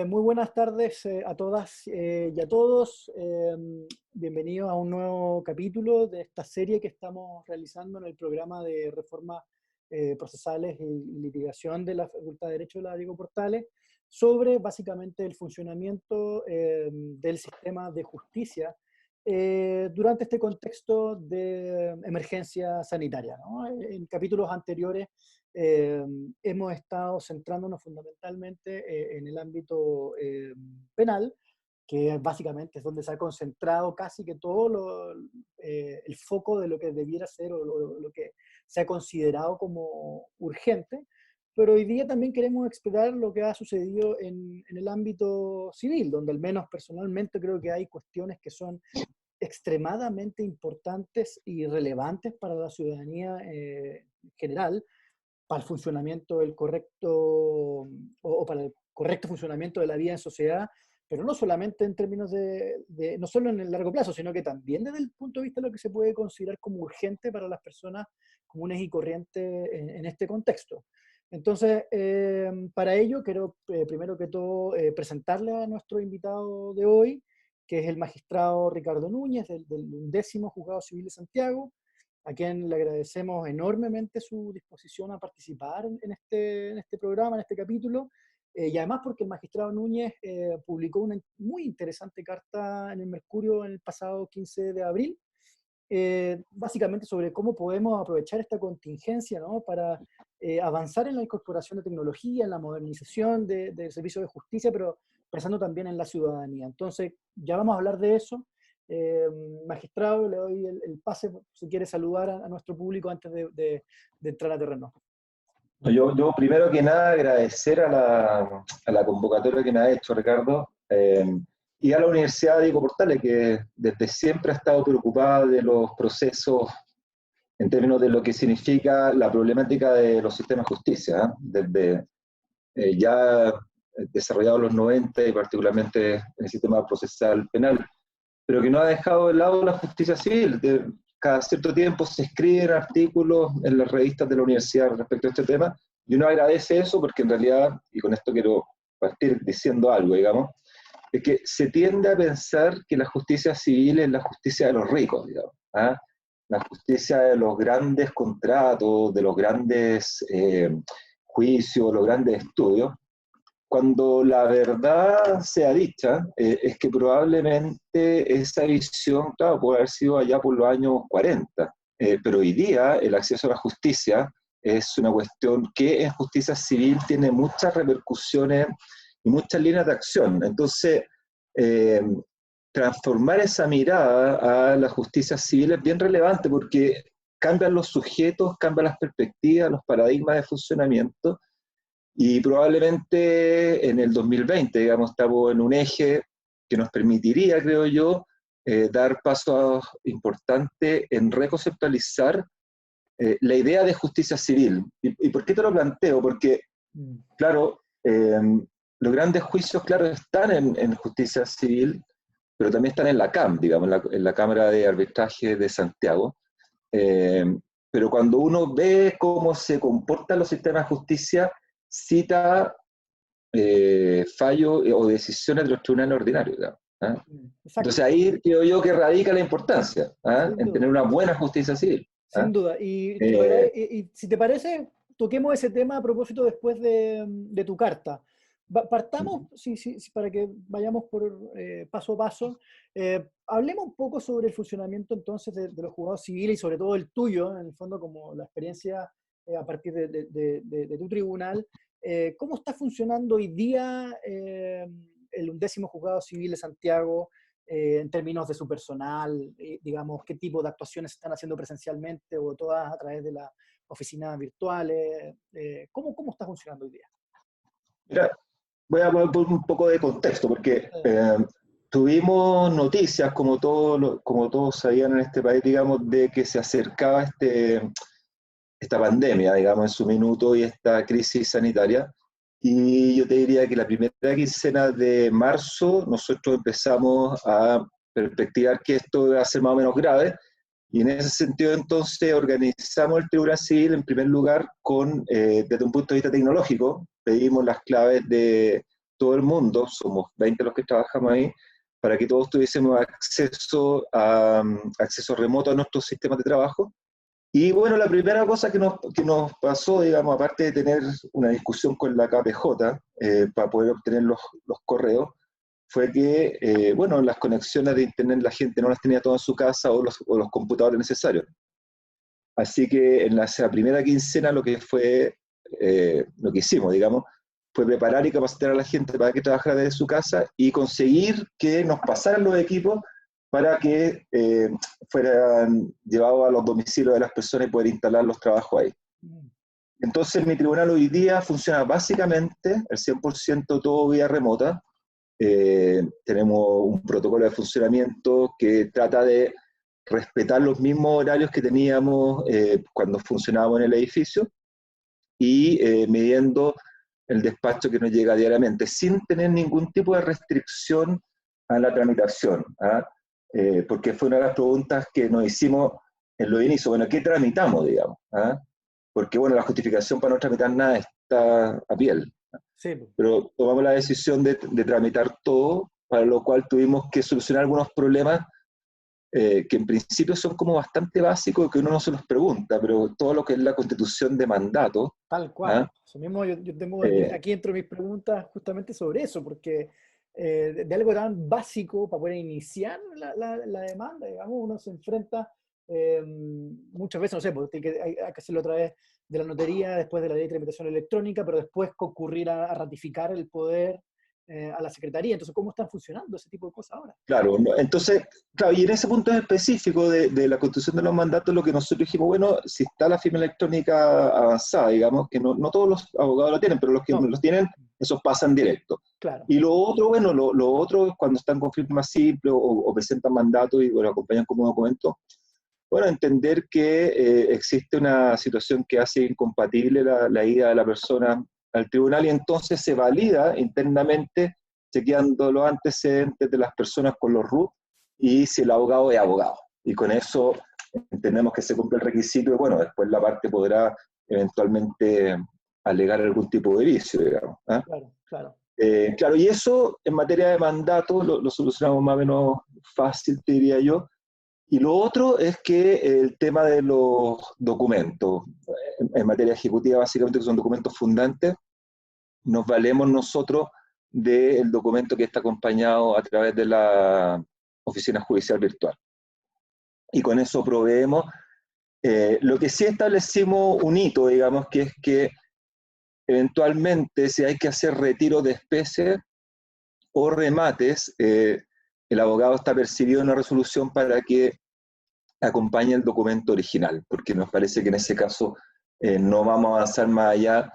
Muy buenas tardes a todas y a todos. Bienvenidos a un nuevo capítulo de esta serie que estamos realizando en el programa de reformas procesales y litigación de la Facultad de Derecho de la Diego Portales sobre básicamente el funcionamiento del sistema de justicia durante este contexto de emergencia sanitaria, ¿no? En capítulos anteriores eh, hemos estado centrándonos fundamentalmente en el ámbito penal, que básicamente es donde se ha concentrado casi que todo el foco de lo que debiera ser o lo que se ha considerado como urgente. Pero hoy día también queremos explorar lo que ha sucedido en el ámbito civil, donde al menos personalmente creo que hay cuestiones que son extremadamente importantes y relevantes para la ciudadanía general, para el funcionamiento del correcto, o para el correcto funcionamiento de la vida en sociedad, pero no solamente en términos no solo en el largo plazo, sino que también desde el punto de vista de lo que se puede considerar como urgente para las personas comunes y corrientes en este contexto. Entonces, para ello quiero primero que todo presentarle a nuestro invitado de hoy, que es el magistrado Ricardo Núñez del 11º Juzgado Civil de Santiago, a quien le agradecemos enormemente su disposición a participar en este programa, en este capítulo, y además porque el magistrado Núñez publicó una muy interesante carta en el Mercurio en el pasado 15 de abril, básicamente sobre cómo podemos aprovechar esta contingencia, ¿no?, para avanzar en la incorporación de tecnología, en la modernización del servicio de justicia, pero pensando también en la ciudadanía. Entonces, ya vamos a hablar de eso. Eh, Magistrado, le doy el pase si quiere saludar a nuestro público antes de entrar a terreno. Yo primero que nada agradecer a la convocatoria que me ha hecho Ricardo y a la Universidad Diego Portales, que desde siempre ha estado preocupada de los procesos en términos de lo que significa la problemática de los sistemas de justicia, ¿eh? Desde ya desarrollado en los 90 y particularmente en el sistema procesal penal, pero que no ha dejado de lado la justicia civil. Cada cierto tiempo se escriben artículos en las revistas de la universidad respecto a este tema, y uno agradece eso porque en realidad, y con esto quiero partir diciendo algo, digamos, es que se tiende a pensar que la justicia civil es la justicia de los ricos, digamos, ¿ah? La justicia de los grandes contratos, de los grandes juicios, los grandes estudios, cuando la verdad sea dicha, es que probablemente esa visión, claro, puede haber sido allá por los años 40, pero hoy día el acceso a la justicia es una cuestión que en justicia civil tiene muchas repercusiones y muchas líneas de acción. Entonces, eh, transformar esa mirada a la justicia civil es bien relevante porque cambian los sujetos, cambian las perspectivas, los paradigmas de funcionamiento. Y probablemente en el 2020, digamos, estamos en un eje que nos permitiría, creo yo, dar pasos importantes en reconceptualizar la idea de justicia civil. ¿Y por qué te lo planteo? Porque, claro, los grandes juicios, claro, están en justicia civil, pero también están en la CAM, digamos, en la Cámara de Arbitraje de Santiago. Pero cuando uno ve cómo se comportan los sistemas de justicia, cita fallos o decisiones de los tribunales ordinarios, ¿eh? Entonces ahí creo yo que radica la importancia, ¿eh? En tener una buena justicia civil, ¿eh? Sin duda. Y si te parece, toquemos ese tema a propósito después de tu carta. Partamos, para que vayamos por paso a paso. Hablemos un poco sobre el funcionamiento entonces de los juzgados civiles y sobre todo el tuyo, en el fondo como la experiencia a partir de tu tribunal. ¿Cómo está funcionando hoy día el 11º Juzgado Civil de Santiago en términos de su personal, digamos, qué tipo de actuaciones están haciendo presencialmente o todas a través de las oficinas virtuales? ¿Cómo está funcionando hoy día? Mira, voy a poner un poco de contexto, porque tuvimos noticias, como todos sabían en este país, digamos, de que se acercaba esta pandemia, digamos, en su minuto, y esta crisis sanitaria. Y yo te diría que la primera quincena de marzo nosotros empezamos a perspectivar que esto iba a ser más o menos grave, y en ese sentido entonces organizamos el Tribunal Civil en primer lugar desde un punto de vista tecnológico. Pedimos las claves de todo el mundo, somos 20 los que trabajamos ahí, para que todos tuviésemos acceso remoto a nuestros sistemas de trabajo. Y bueno, la primera cosa que nos pasó, digamos, aparte de tener una discusión con la KPJ para poder obtener los correos, fue que, bueno, las conexiones de internet la gente no las tenía todas en su casa o los computadores necesarios. Así que en esa primera quincena lo que hicimos, digamos, fue preparar y capacitar a la gente para que trabajara desde su casa y conseguir que nos pasaran los equipos para que fueran llevados a los domicilios de las personas y poder instalar los trabajos ahí. Entonces mi tribunal hoy día funciona básicamente el 100% todo vía remota. Tenemos un protocolo de funcionamiento que trata de respetar los mismos horarios que teníamos cuando funcionábamos en el edificio y midiendo el despacho que nos llega diariamente, sin tener ningún tipo de restricción a la tramitación. Porque fue una de las preguntas que nos hicimos en los inicios. Bueno, ¿qué tramitamos, digamos? Porque, bueno, la justificación para no tramitar nada está a piel. Sí. Pero tomamos la decisión de tramitar todo, para lo cual tuvimos que solucionar algunos problemas que en principio son como bastante básicos, que uno no se los pregunta, pero todo lo que es la constitución de mandato. Tal cual. Eso mismo yo tengo aquí entre mis preguntas justamente sobre eso, porque de algo tan básico para poder iniciar la demanda, digamos, uno se enfrenta muchas veces, no sé, porque hay que hacerlo a través de la notaría, después de la ley de tramitación electrónica, pero después concurrir a ratificar el poder a la secretaría. Entonces, ¿cómo están funcionando ese tipo de cosas ahora? Claro, entonces, claro, y en ese punto específico de la constitución de los mandatos, lo que nosotros dijimos, bueno, si está la firma electrónica avanzada, digamos, que no todos los abogados lo tienen, pero los que los tienen, esos pasan directo. Claro. Y lo otro, bueno, lo otro es cuando están con firma simple o presentan mandatos y bueno, acompañan como documento, bueno, entender que existe una situación que hace incompatible la ida de la persona al tribunal y entonces se valida internamente chequeando los antecedentes de las personas con los RUT y si el abogado es abogado. Y con eso entendemos que se cumple el requisito y bueno, después la parte podrá eventualmente alegar algún tipo de vicio, digamos. Claro, claro. Claro, y eso en materia de mandato lo solucionamos más o menos fácil, te diría yo. Y lo otro es que el tema de los documentos, en materia ejecutiva básicamente que son documentos fundantes, nos valemos nosotros del documento que está acompañado a través de la oficina judicial virtual. Y con eso proveemos. Lo que sí establecimos un hito, digamos, que es que eventualmente si hay que hacer retiro de especies o remates, el abogado está percibido en la resolución para que acompañe el documento original, porque nos parece que en ese caso no vamos a avanzar más allá,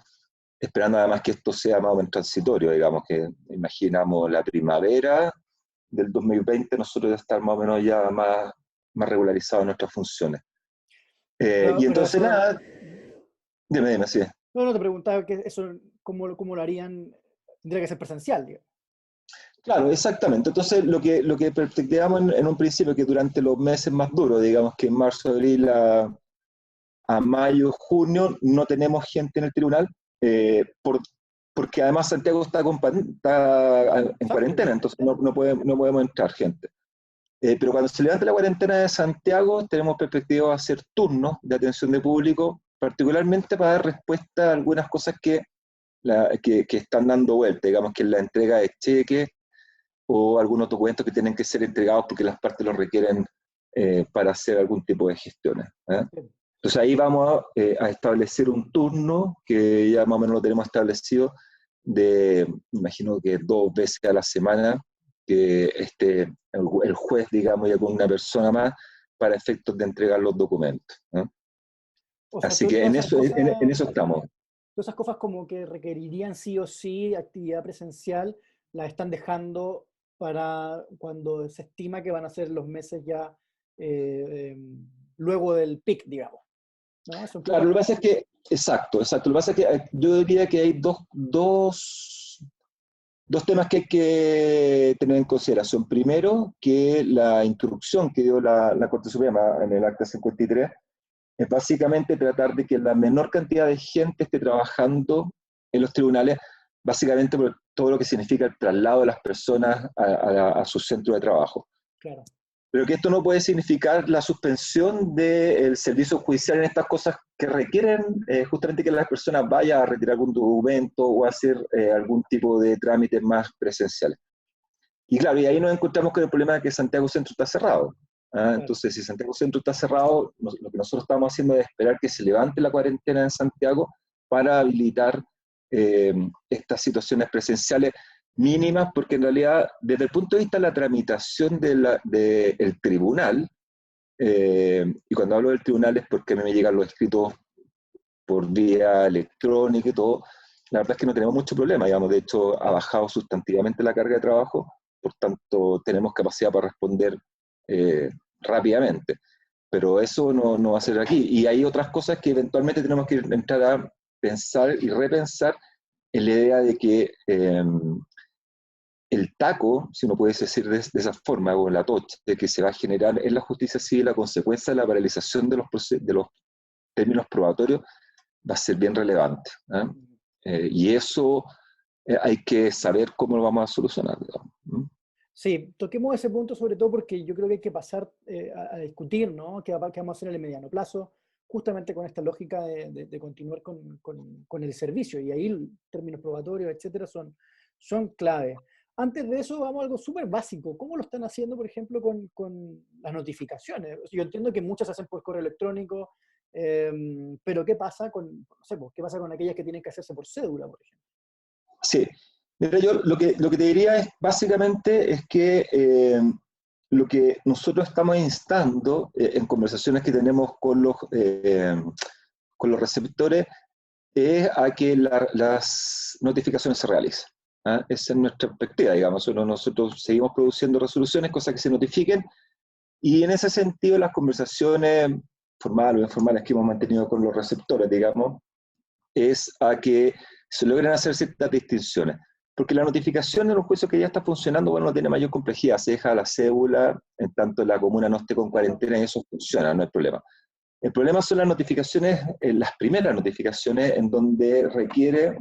esperando además que esto sea más o menos transitorio, digamos que imaginamos la primavera del 2020, nosotros ya estar más o menos ya más regularizados en nuestras funciones. Y entonces eso, nada, dime, sí. No, te preguntaba que eso, ¿cómo lo harían? Tendría que ser presencial, digamos. Claro, exactamente. Entonces, lo que planteamos en un principio, que durante los meses más duros, digamos que en marzo, abril a mayo, junio, no tenemos gente en el tribunal, porque además Santiago está en cuarentena, entonces no podemos entrar gente. Pero cuando se levante la cuarentena de Santiago, tenemos perspectiva de hacer turnos de atención de público, particularmente para dar respuesta a algunas cosas que están dando vuelta, digamos que es la entrega de cheques, o algunos documentos que tienen que ser entregados porque las partes lo requieren para hacer algún tipo de gestiones. Entonces ahí vamos a establecer un turno que ya más o menos lo tenemos establecido imagino que 2 veces a la semana, que el juez, digamos, ya con una persona más para efectos de entregar los documentos. O sea, Así que en eso estamos. Todas esas cosas como que requerirían sí o sí actividad presencial, las están dejando para cuando se estima que van a ser los meses ya luego del pic, digamos. ¿No? Claro, lo que pasa es que, exacto. Lo que pasa es que yo diría que hay dos temas que hay que tener en consideración. Primero, que la instrucción que dio la Corte Suprema en el Acta 53 es básicamente tratar de que la menor cantidad de gente esté trabajando en los tribunales, básicamente todo lo que significa el traslado de las personas a su centro de trabajo. Claro. Pero que esto no puede significar la suspensión del servicio judicial en estas cosas que requieren justamente que las personas vayan a retirar algún documento o a hacer algún tipo de trámites más presenciales. Y claro, y ahí nos encontramos con el problema de que Santiago Centro está cerrado. Claro. Entonces, si Santiago Centro está cerrado, lo que nosotros estamos haciendo es esperar que se levante la cuarentena en Santiago para habilitar estas situaciones presenciales mínimas, porque en realidad, desde el punto de vista de la tramitación del tribunal, y cuando hablo del tribunal es porque a mí me llegan los escritos por vía electrónica y todo, la verdad es que no tenemos mucho problema, digamos, de hecho ha bajado sustantivamente la carga de trabajo, por tanto tenemos capacidad para responder rápidamente, pero eso no va a ser aquí, y hay otras cosas que eventualmente tenemos que entrar a pensar y repensar en la idea de que el taco, si uno puede decir de esa forma, o la tocha, de que se va a generar en la justicia civil a consecuencia de la paralización de los términos probatorios, va a ser bien relevante. Y eso hay que saber cómo lo vamos a solucionar, digamos. Sí, toquemos ese punto sobre todo porque yo creo que hay que pasar a discutir, ¿no? ¿Qué vamos a hacer en el mediano plazo? Justamente con esta lógica de continuar con el servicio, y ahí los términos probatorios, etcétera, son clave. Antes de eso, vamos a algo súper básico. ¿Cómo lo están haciendo, por ejemplo, con las notificaciones? Yo entiendo que muchas se hacen por correo electrónico, pero ¿qué pasa no sé, pues, ¿qué pasa con aquellas que tienen que hacerse por cédula, por ejemplo? Sí. Mira, yo lo que te diría es, básicamente, es que lo que nosotros estamos instando en conversaciones que tenemos con los receptores es a que las notificaciones se realicen. Esa es nuestra perspectiva, digamos. Nosotros seguimos produciendo resoluciones, cosas que se notifiquen, y en ese sentido las conversaciones formales o informales que hemos mantenido con los receptores, digamos, es a que se logren hacer ciertas distinciones. Porque la notificación en un juicio que ya está funcionando, bueno, no tiene mayor complejidad, se deja la cédula, en tanto la comuna no esté con cuarentena, y eso funciona, no hay problema. El problema son las notificaciones, las primeras notificaciones, en donde requiere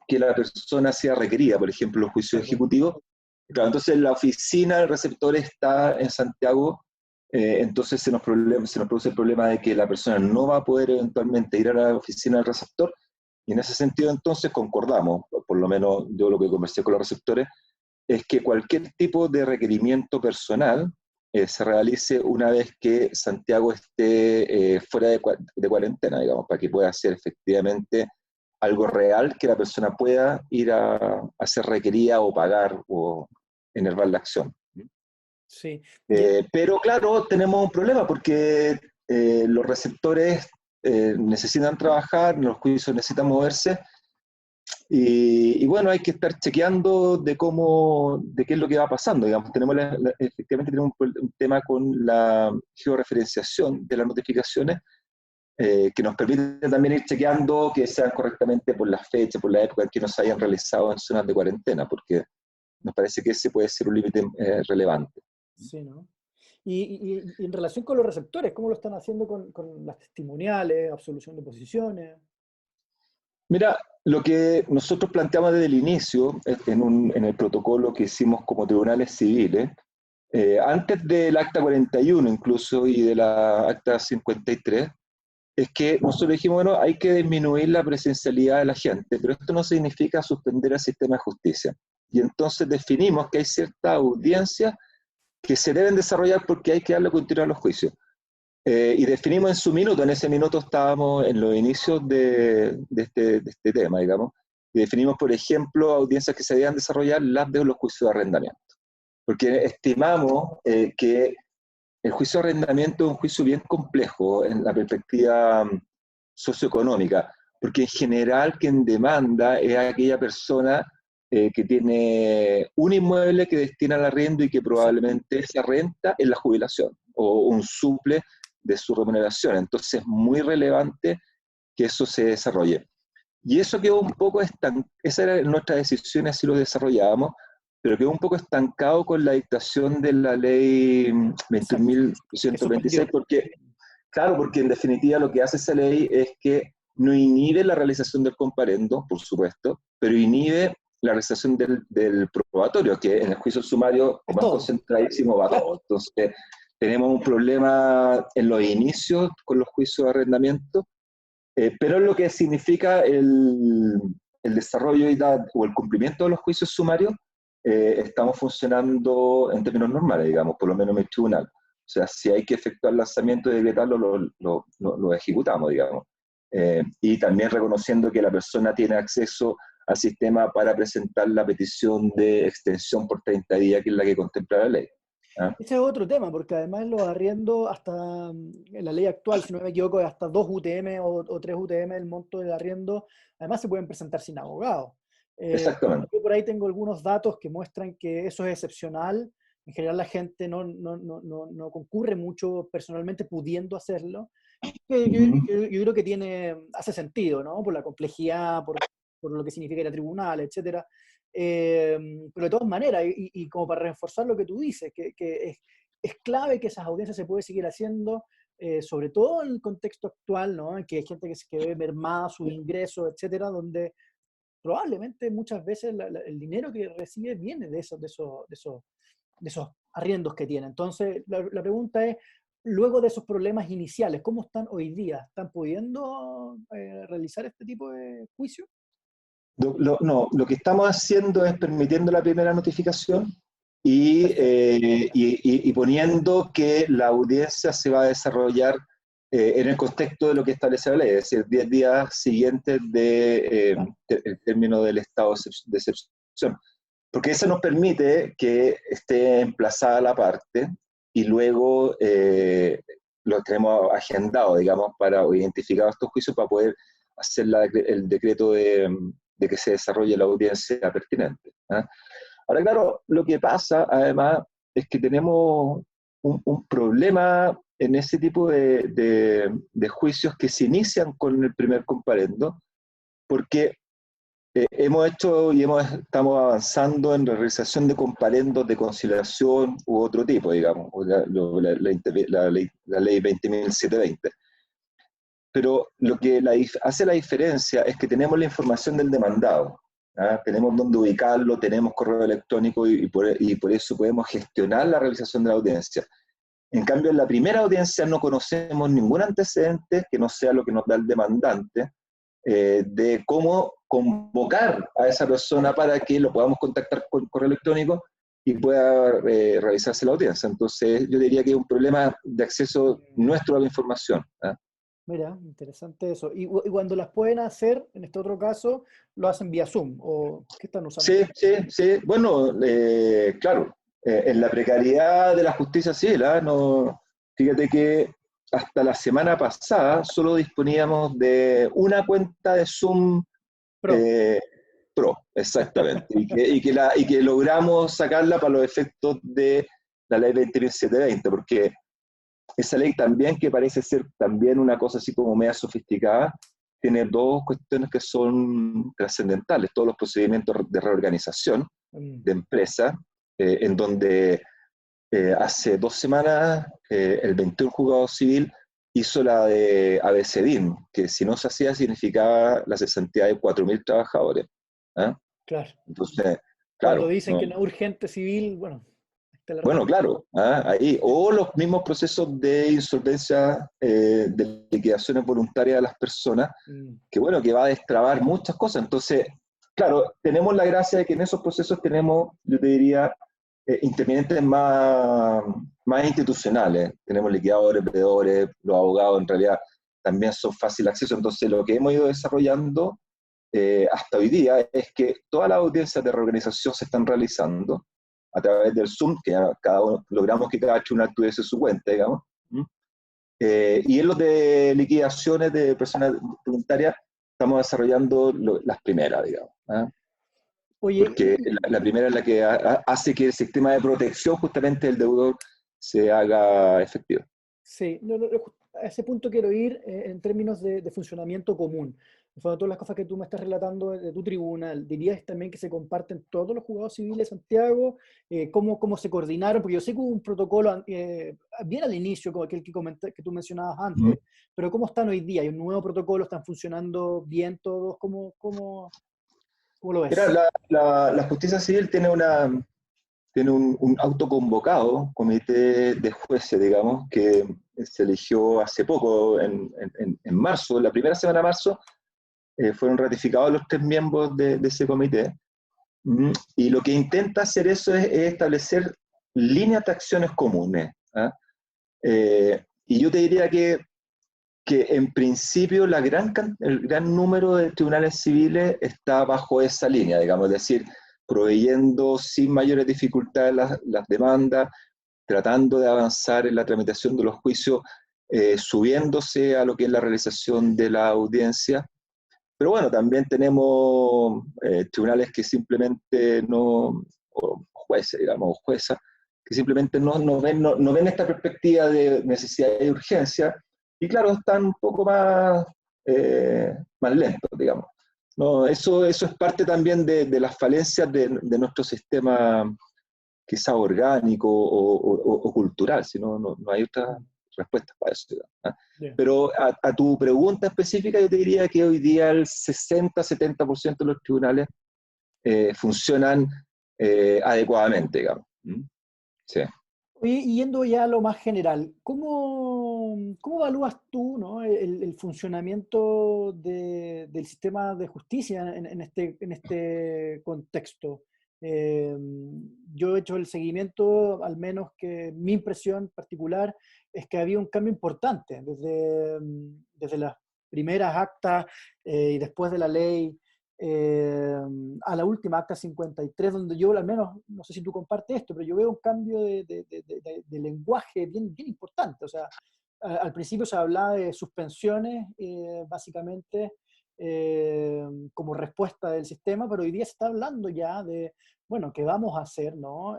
que la persona sea requerida, por ejemplo, los juicios ejecutivos. Claro, entonces la oficina del receptor está en Santiago, entonces se nos produce el problema de que la persona no va a poder eventualmente ir a la oficina del receptor, y en ese sentido entonces concordamos, por lo menos yo lo que conversé con los receptores, es que cualquier tipo de requerimiento personal se realice una vez que Santiago esté fuera de cuarentena, digamos, para que pueda ser efectivamente algo real que la persona pueda ir a ser requerida o pagar o enervar la acción. Sí. Pero claro, tenemos un problema porque los receptores necesitan trabajar, los juicios necesitan moverse, y bueno, hay que estar chequeando de qué es lo que va pasando, digamos. Efectivamente tenemos un tema con la georreferenciación de las notificaciones, que nos permite también ir chequeando que sean correctamente por las fechas, por la época en que nos hayan realizado en zonas de cuarentena, porque nos parece que ese puede ser un límite relevante. Sí, ¿no? Y en relación con los receptores, ¿cómo lo están haciendo con las testimoniales, absolución de posiciones? Mira, lo que nosotros planteamos desde el inicio, en el protocolo que hicimos como tribunales civiles, antes del acta 41 incluso y de la acta 53, es que nosotros dijimos, bueno, hay que disminuir la presencialidad de la gente, pero esto no significa suspender el sistema de justicia. Y entonces definimos que hay ciertas audiencias que se deben desarrollar porque hay que darle continuidad a los juicios. Y definimos en su minuto, en ese minuto estábamos en los inicios de este tema, digamos, y definimos, por ejemplo, audiencias que se debían desarrollar las de los juicios de arrendamiento. Porque estimamos que el juicio de arrendamiento es un juicio bien complejo en la perspectiva socioeconómica, porque en general quien demanda es aquella persona que tiene un inmueble que destina al arriendo y que probablemente esa renta es la jubilación o un suple de su remuneración. Entonces es muy relevante que eso se desarrolle. Y eso quedó un poco estancado, esa era nuestra decisión, así lo desarrollábamos, pero quedó un poco estancado con la dictación de la ley Exacto. 21.126, porque en definitiva lo que hace esa ley es que no inhibe la realización del comparendo, por supuesto, pero inhibe la realización del probatorio, que en el juicio sumario Es es más todo. concentradísimo va todo. Entonces, tenemos un problema en los inicios con los juicios de arrendamiento, pero lo que significa el desarrollo o el cumplimiento de los juicios sumarios, estamos funcionando en términos normales, digamos, por lo menos en el tribunal. O sea, si hay que efectuar lanzamiento y decretarlo, lo ejecutamos, digamos. Y también reconociendo que la persona tiene acceso al sistema para presentar la petición de extensión por 30 días, que es la que contempla la ley. ¿Ah? Ese es otro tema, porque además los arriendos, hasta en la ley actual, si no me equivoco, es hasta 2 UTM o 3 UTM el monto del arriendo, además se pueden presentar sin abogado. Exactamente. Yo por ahí tengo algunos datos que muestran que eso es excepcional. En general la gente no concurre mucho personalmente pudiendo hacerlo. Yo creo que hace sentido, ¿no? Por la complejidad, por lo que significa ir a tribunal, etcétera. Pero de todas maneras, y como para reforzar lo que tú dices, que es clave que esas audiencias se puede seguir haciendo, sobre todo en el contexto actual, ¿no? En que hay gente que ve mermada su ingreso, etcétera, donde probablemente muchas veces el dinero que recibe viene de esos arriendos que tiene. Entonces, la pregunta es, luego de esos problemas iniciales, ¿cómo están hoy día? ¿Están pudiendo realizar este tipo de juicio? No, lo que estamos haciendo es permitiendo la primera notificación Perfecto. y poniendo que la audiencia se va a desarrollar en el contexto de lo que establece la ley, es decir, 10 días siguientes Claro. del término del estado de excepción. Porque eso nos permite que esté emplazada la parte y luego lo tenemos agendado, digamos, para identificar estos juicios para poder hacer el decreto de que se desarrolle la audiencia pertinente. ¿Ah? Ahora, claro, lo que pasa, además, es que tenemos un problema en ese tipo de juicios que se inician con el primer comparendo, porque hemos hecho estamos avanzando en la realización de comparendos de conciliación u otro tipo, digamos, o la ley 20.720. Pero lo que hace la diferencia es que tenemos la información del demandado. ¿Ah? Tenemos dónde ubicarlo, tenemos correo electrónico y por eso podemos gestionar la realización de la audiencia. En cambio, en la primera audiencia no conocemos ningún antecedente que no sea lo que nos da el demandante, de cómo convocar a esa persona para que lo podamos contactar con correo electrónico y pueda realizarse la audiencia. Entonces, yo diría que es un problema de acceso nuestro a la información. ¿Ah? Mira, interesante eso. Y cuando las pueden hacer, en este otro caso, lo hacen vía Zoom, ¿o qué están usando? Sí, sí, sí. Bueno, claro, en la precariedad de la justicia civil, ¿ah? No, fíjate que hasta la semana pasada solo disponíamos de una cuenta de Zoom Pro. eh, Pro, exactamente, y que logramos sacarla para los efectos de la ley 20.720, porque esa ley también, que parece ser también una cosa así como media sofisticada, tiene dos cuestiones que son trascendentales: todos los procedimientos de reorganización Mm, de empresa, en donde hace 2 semanas el 21 juzgado civil hizo la de ABCDIN, que si no se hacía significaba la cesantía de 4.000 trabajadores. ¿Ah? claro. Entonces, Cuando claro, dicen no, que no es urgente civil, bueno, ahí está la bueno, respuesta. claro, ahí, o los mismos procesos de insolvencia, de liquidaciones voluntarias de las personas, Mm, que bueno, que va a destrabar muchas cosas. Entonces, claro, tenemos la gracia de que en esos procesos tenemos, yo te diría, intervinientes más institucionales. Tenemos liquidadores, veedores, los abogados en realidad también son fácil acceso. Entonces, lo que hemos ido desarrollando hasta hoy día es que todas las audiencias de reorganización se están realizando a través del Zoom, que ya logramos que cada tribunal tuviese su cuenta, digamos. Y en los de liquidaciones de personas voluntarias estamos desarrollando las primeras, digamos. ¿Ah? Oye, Porque la primera es la que hace que el sistema de protección justamente del deudor se haga efectivo. sí, a ese punto quiero ir en términos de funcionamiento común. En fondo, todas las cosas que tú me estás relatando de tu tribunal, ¿dirías también que se comparten todos los juzgados civiles de Santiago? ¿Cómo se coordinaron? Porque yo sé que hubo un protocolo bien al inicio, como aquel que tú mencionabas ¿Mm? antes, pero ¿cómo están hoy día? ¿Hay un nuevo protocolo? ¿Están funcionando bien todos? ¿Cómo? ¿Cómo lo Mira, ves? la justicia civil tiene un autoconvocado comité de jueces, digamos, que se eligió hace poco, en marzo, la primera semana de marzo, fueron ratificados los 3 miembros de ese comité. Y lo que intenta hacer eso es establecer líneas de acciones comunes. ¿Ah? Y yo te diría que en principio el gran número de tribunales civiles está bajo esa línea, digamos, es decir, proveyendo sin mayores dificultades las demandas, tratando de avanzar en la tramitación de los juicios, subiéndose a lo que es la realización de la audiencia. Pero bueno, también tenemos tribunales que simplemente no, o jueces, digamos, o juezas, que simplemente no ven esta perspectiva de necesidad y urgencia, y claro, están un poco más lentos, digamos. No, eso es parte también de las falencias de nuestro sistema, quizá orgánico o cultural, si no hay otra respuesta para eso, digamos, ¿ah? Bien. Pero a tu pregunta específica, yo te diría que hoy día el 60-70% de los tribunales funcionan adecuadamente, digamos. Sí. Oye, y yendo ya a lo más general, ¿cómo evalúas tú, ¿no? El funcionamiento del sistema de justicia en este contexto? Eh, yo he hecho el seguimiento, al menos que mi impresión particular es que había un cambio importante desde las primeras actas y después de la ley eh, a la última acta 53, donde yo al menos, no sé si tú compartes esto, pero yo veo un cambio de lenguaje bien importante. O sea, al principio se hablaba de suspensiones, básicamente, como respuesta del sistema, pero hoy día se está hablando ya de, bueno, ¿qué vamos a hacer, ¿no?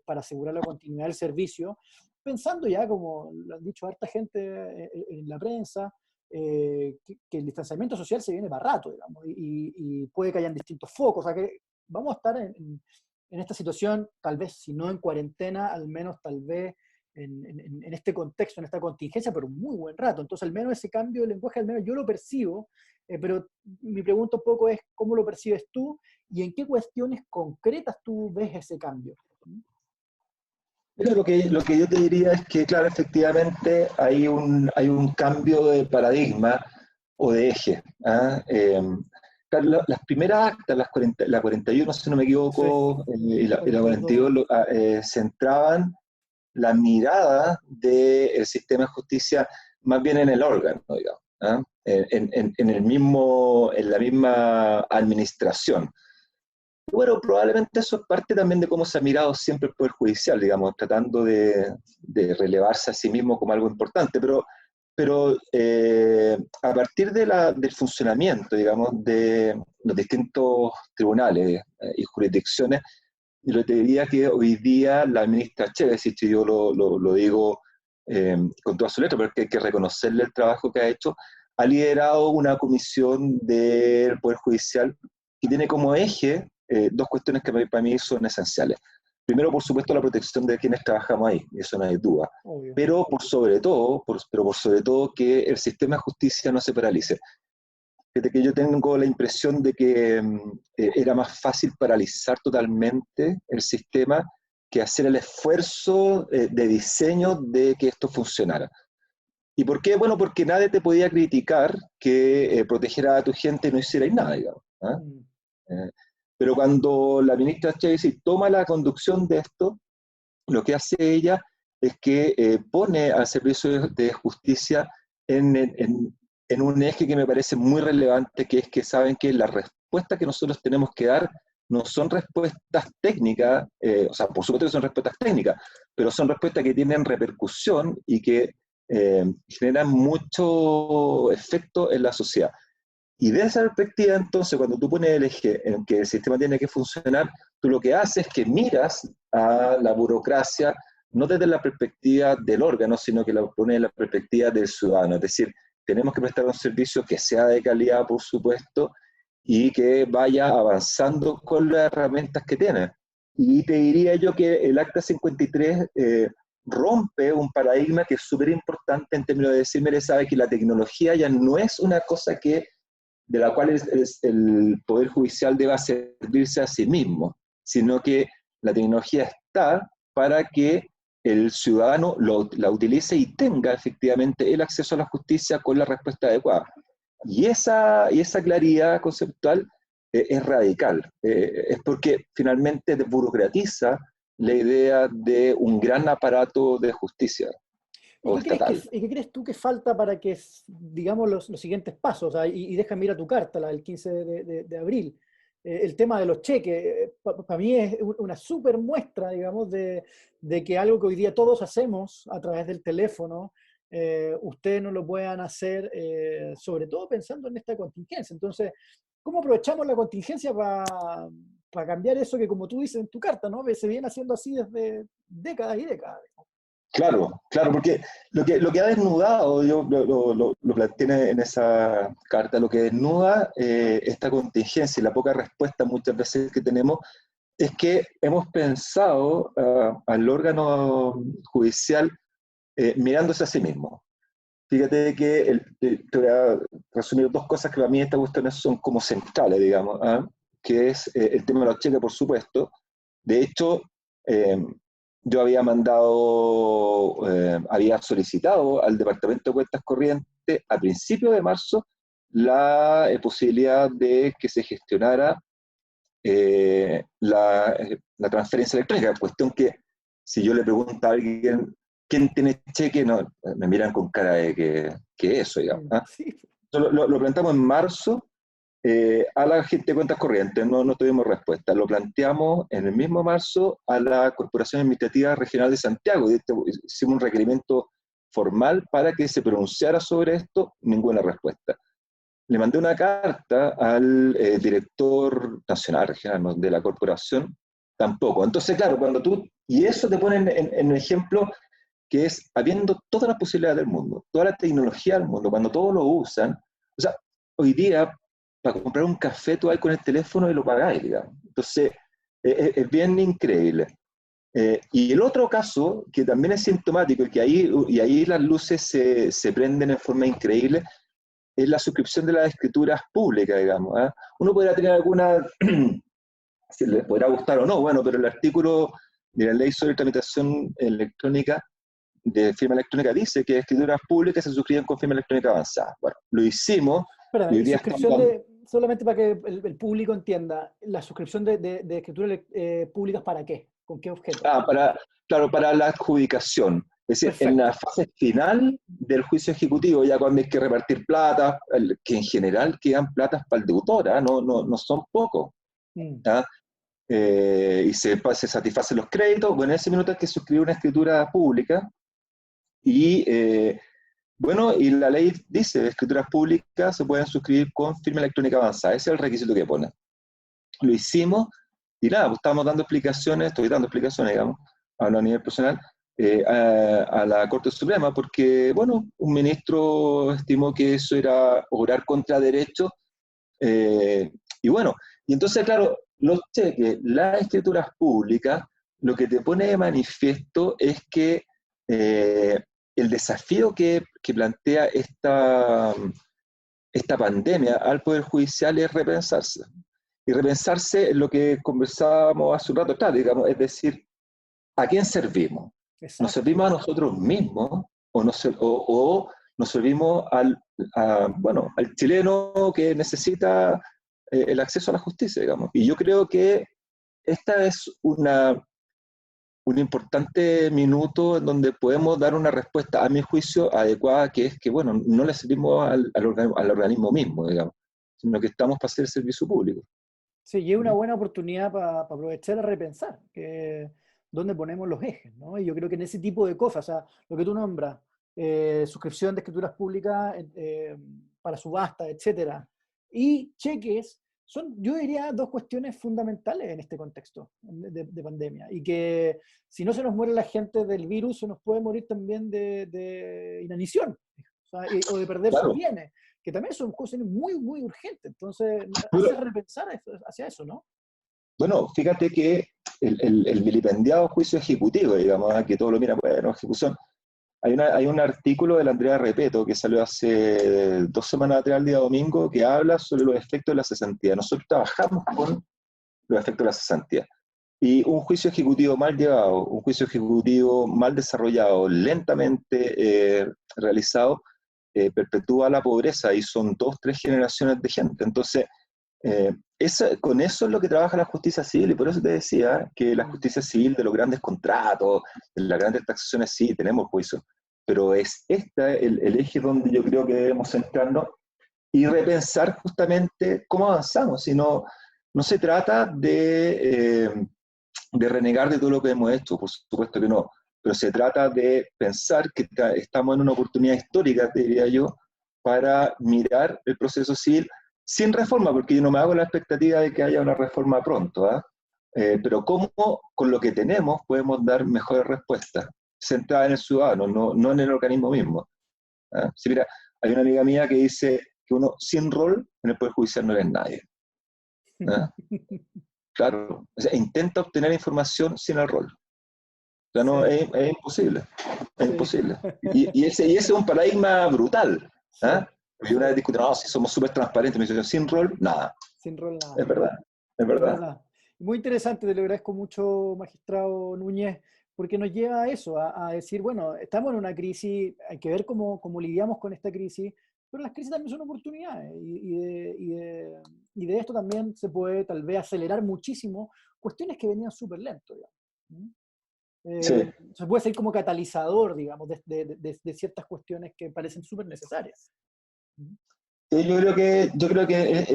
Para asegurar la continuidad del servicio? Pensando ya, como lo han dicho harta gente en la prensa, que el distanciamiento social se viene para rato, digamos, y puede que hayan distintos focos, o sea que vamos a estar en esta situación, tal vez si no en cuarentena, al menos tal vez en este contexto, en esta contingencia, pero un muy buen rato. Entonces, al menos ese cambio de lenguaje, al menos yo lo percibo, pero mi pregunta un poco es, ¿cómo lo percibes tú y en qué cuestiones concretas tú ves ese cambio? Mira, lo que yo te diría es que, claro, efectivamente hay un cambio de paradigma o de eje. ¿Ah? Claro, las primeras actas, la 41, si no me Sí, equivoco, y la 42. 42, centraban la mirada del sistema de justicia más bien en el órgano, digamos, ¿ah? En la misma administración. Bueno, probablemente eso es parte también de cómo se ha mirado siempre el Poder Judicial, digamos, tratando de relevarse a sí mismo como algo importante, pero a partir del funcionamiento, digamos, de los distintos tribunales y jurisdicciones, yo te diría que hoy día la ministra Chévez, si yo lo digo con toda su letra, porque hay que reconocerle el trabajo que ha hecho, ha liderado una comisión del Poder Judicial que tiene como eje dos cuestiones que para mí son esenciales. Primero, por supuesto, la protección de quienes trabajamos ahí, eso no hay duda. Obvio. Pero por sobre todo que el sistema de justicia no se paralice. Fíjate que yo tengo la impresión de que era más fácil paralizar totalmente el sistema que hacer el esfuerzo de diseño de que esto funcionara. ¿Y por qué? Bueno, porque nadie te podía criticar que protegiera a tu gente y no hicierais nada, digamos. ¿Ah? Mm. Eh, pero cuando la ministra Chávez toma la conducción de esto, lo que hace ella es que pone al servicio de justicia en un eje que me parece muy relevante, que es que saben que las respuestas que nosotros tenemos que dar no son respuestas técnicas, o sea, por supuesto que son respuestas técnicas, pero son respuestas que tienen repercusión y que generan mucho efecto en la sociedad. Y de esa perspectiva, entonces, cuando tú pones el eje en que el sistema tiene que funcionar, tú lo que haces es que miras a la burocracia no desde la perspectiva del órgano, sino que la pones en la perspectiva del ciudadano. Es decir, tenemos que prestar un servicio que sea de calidad, por supuesto, y que vaya avanzando con las herramientas que tiene. Y te diría yo que el Acta 53 rompe un paradigma que es súper importante en términos de decir, mire, sabe que la tecnología ya no es una cosa que de la cual el Poder Judicial deba servirse a sí mismo, sino que la tecnología está para que el ciudadano la utilice y tenga efectivamente el acceso a la justicia con la respuesta adecuada. Y esa claridad conceptual es radical, es porque finalmente desburocratiza la idea de un gran aparato de justicia ¿Y o estatal. qué crees tú que falta para que, digamos, los siguientes pasos? O sea, y déjame ir a tu carta, la del 15 de abril. El tema de los cheques, para mí es una súper muestra, digamos, de que algo que hoy día todos hacemos a través del teléfono, ustedes no lo puedan hacer, sobre todo pensando en esta contingencia. Entonces, ¿cómo aprovechamos la contingencia para cambiar eso que, como tú dices en tu carta, ¿no? Se viene haciendo así desde décadas y décadas. Claro, claro, porque lo que ha desnudado, yo lo planteé en esa carta, lo que desnuda esta contingencia y la poca respuesta muchas veces que tenemos es que hemos pensado al órgano judicial mirándose a sí mismo. Fíjate que te voy a resumir dos cosas que para mí estas cuestiones son como centrales, digamos, ¿ah? Que es el tema de los cheques, por supuesto. De hecho, eh, yo había solicitado al Departamento de Cuentas Corrientes a principios de marzo la posibilidad de que se gestionara la transferencia electrónica, cuestión que si yo le pregunto a alguien quién tiene cheque, no, me miran con cara de que eso, digamos. ¿Ah? Sí. Lo planteamos en marzo a la gente de cuentas corrientes, no tuvimos respuesta. Lo planteamos en el mismo marzo a la Corporación Administrativa Regional de Santiago. Hicimos un requerimiento formal para que se pronunciara sobre esto, ninguna respuesta. Le mandé una carta al director nacional regional de la corporación, tampoco. Entonces, claro, y eso te pone en un ejemplo que es, habiendo todas las posibilidades del mundo, toda la tecnología del mundo, cuando todos lo usan, o sea, hoy día, para comprar un café tú vas con el teléfono y lo pagáis, digamos. Entonces, es bien increíble. Y el otro caso, que también es sintomático, y ahí las luces se prenden en forma increíble, es la suscripción de las escrituras públicas, digamos. ¿Eh? Uno podrá tener alguna, si le podrá gustar o no, bueno, pero el artículo de la ley sobre tramitación electrónica, de firma electrónica, dice que escrituras públicas se suscriben con firma electrónica avanzada. Bueno, lo hicimos, y Espérame, hoy y día estamos suscripción dando, solamente para que el público entienda, la suscripción de escrituras públicas ¿para qué? ¿Con qué objeto? claro, para la adjudicación. Es decir, en la Perfecto. fase final del juicio ejecutivo, ya cuando hay que repartir plata, que en general quedan platas para el deudor, ¿eh? No son pocos. Mm. ¿Ah? Y se satisfacen los créditos, bueno, en ese minuto hay que suscribir una escritura pública y, bueno, y la ley dice, escrituras públicas se pueden suscribir con firma electrónica avanzada, ese es el requisito que pone. Lo hicimos y nada, pues estamos dando explicaciones, estoy dando explicaciones, digamos, a nivel personal, a la Corte Suprema, porque, bueno, un ministro estimó que eso era obrar contra derechos, y bueno, y entonces, claro, los cheques, las escrituras públicas, lo que te pone de manifiesto es que eh, el desafío que plantea esta pandemia al Poder Judicial es repensarse. Y repensarse en lo que conversábamos hace un rato atrás, digamos, es decir, ¿a quién servimos? ¿Nos Exacto. servimos a nosotros mismos o nos servimos bueno, al chileno que necesita el acceso a la justicia, digamos? Y yo creo que esta es un importante minuto en donde podemos dar una respuesta, a mi juicio, adecuada, que es que, bueno, no le servimos al organismo mismo, digamos, sino que estamos para hacer servicio público. Sí, y es una ¿Mm? buena oportunidad para aprovechar a repensar dónde ponemos los ejes, ¿no? Y yo creo que en ese tipo de cosas, o sea, lo que tú nombras, suscripción de escrituras públicas para subasta, etcétera, y cheques, son, yo diría, dos cuestiones fundamentales en este contexto de pandemia. Y que si no se nos muere la gente del virus, se nos puede morir también de inanición, o sea, o de perder sus Claro. bienes, que también son cosas muy, muy urgentes. Entonces, Pero, hace repensar hacia eso, ¿no? bueno, fíjate que el vilipendiado juicio ejecutivo, digamos, que todo lo mira, bueno, ejecución, hay un artículo de la Andrea Repeto que salió hace 2 semanas atrás, el día domingo, que habla sobre los efectos de la cesantía. Nosotros trabajamos con los efectos de la cesantía. Y un juicio ejecutivo mal llevado, un juicio ejecutivo mal desarrollado, lentamente realizado, perpetúa la pobreza y son 2, 3 generaciones de gente. Entonces, con eso es lo que trabaja la justicia civil, y por eso te decía que la justicia civil de los grandes contratos, de las grandes taxaciones, sí, tenemos juicio, pero es este el eje donde yo creo que debemos centrarnos y repensar justamente cómo avanzamos. Si no, no se trata de renegar de todo lo que hemos hecho, por supuesto que no, pero se trata de pensar que estamos en una oportunidad histórica, te diría yo, para mirar el proceso civil sin reforma, porque yo no me hago la expectativa de que haya una reforma pronto, ¿eh? Pero cómo con lo que tenemos podemos dar mejores respuestas, centradas en el ciudadano, no en el organismo mismo. ¿Eh? Sí, mira, hay una amiga mía que dice que uno sin rol en el Poder Judicial no eres nadie. Claro, o sea, intenta obtener información sin el rol. O sea, no, Sí, es imposible, es sí, imposible. Y ese es un paradigma brutal. sí, Y una vez sí, discuten, no, si somos súper transparentes, me dicen, sin rol, nada. sin rol nada. Es verdad, es Es verdad. verdad. Muy interesante, te lo agradezco mucho, magistrado Núñez, porque nos lleva a eso, a decir, bueno, estamos en una crisis, hay que ver cómo lidiamos con esta crisis, pero las crisis también son oportunidades, y de esto también se puede tal vez acelerar muchísimo cuestiones que venían súper lento, digamos. ¿Mm? Sí. Se puede ser como catalizador, digamos, de ciertas cuestiones que parecen súper necesarias. ¿Mm? Yo creo que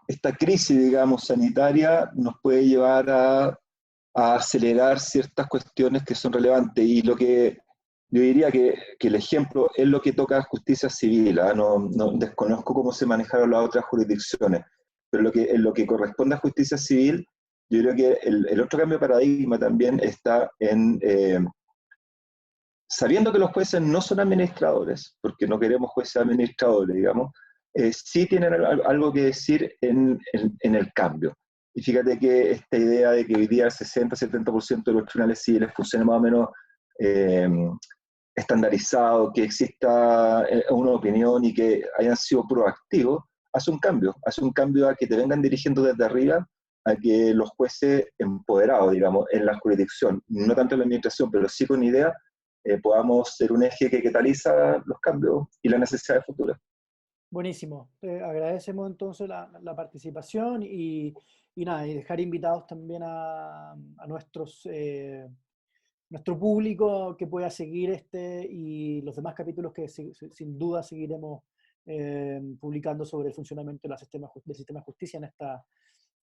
esta crisis, digamos, sanitaria nos puede llevar a acelerar ciertas cuestiones que son relevantes. Y lo que yo diría que el ejemplo es lo que toca justicia civil. ¿Ah? No desconozco cómo se manejaron las otras jurisdicciones, pero en lo que corresponde a justicia civil, yo creo que el otro cambio de paradigma también está en, sabiendo que los jueces no son administradores, porque no queremos jueces administradores, digamos, sí tienen algo que decir en el cambio. Y fíjate que esta idea de que hoy día el 60-70% de los tribunales civiles funcionen más o menos eh, estandarizado, que exista una opinión y que hayan sido proactivos, hace un cambio a que te vengan dirigiendo desde arriba, a que los jueces empoderados, digamos, en la jurisdicción, no tanto en la administración, pero sí con idea, podamos ser un eje que cataliza los cambios y las necesidades futuras. Buenísimo. Agradecemos entonces la participación y nada, y dejar invitados también a nuestro público que pueda seguir este y los demás capítulos que sin duda seguiremos publicando sobre el funcionamiento del sistema de justicia en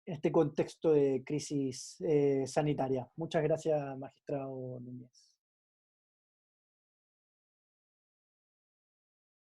este contexto de crisis sanitaria. Muchas gracias, magistrado Núñez.